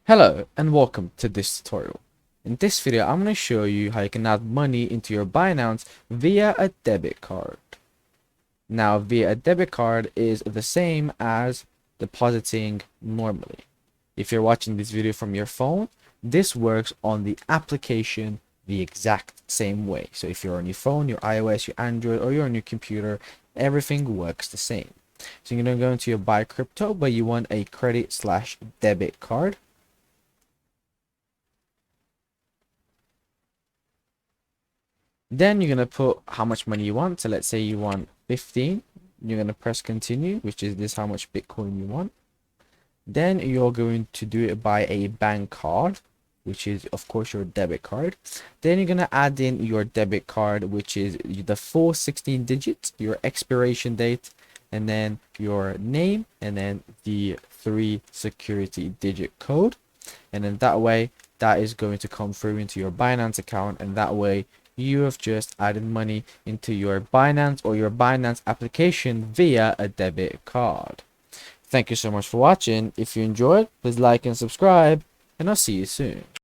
Hello and welcome to this tutorial. In this video, I'm going to show you how you can add money into your Binance via a debit card. Now, via a debit card is the same as depositing normally. If you're watching this video from your phone, this works on the application the exact same way. So if you're on your phone, your iOS, your Android, or you're on your computer, everything works the same. So you're going to go into your buy crypto, but you want a credit/debit card. Then you're going to put how much money you want. So let's say you want 15. You're going to press continue, which is this how much Bitcoin you want. Then you're going to do it by a bank card, which is of course your debit card. Then you're going to add in your debit card, which is the full 16 digits, your expiration date, and then your name, and then the 3 security digit code. And then that way, that is going to come through into your Binance account, and that way you have just added money into your Binance or your Binance application via a debit card. Thank you so much for watching. If you enjoyed, please like and subscribe, and I'll see you soon.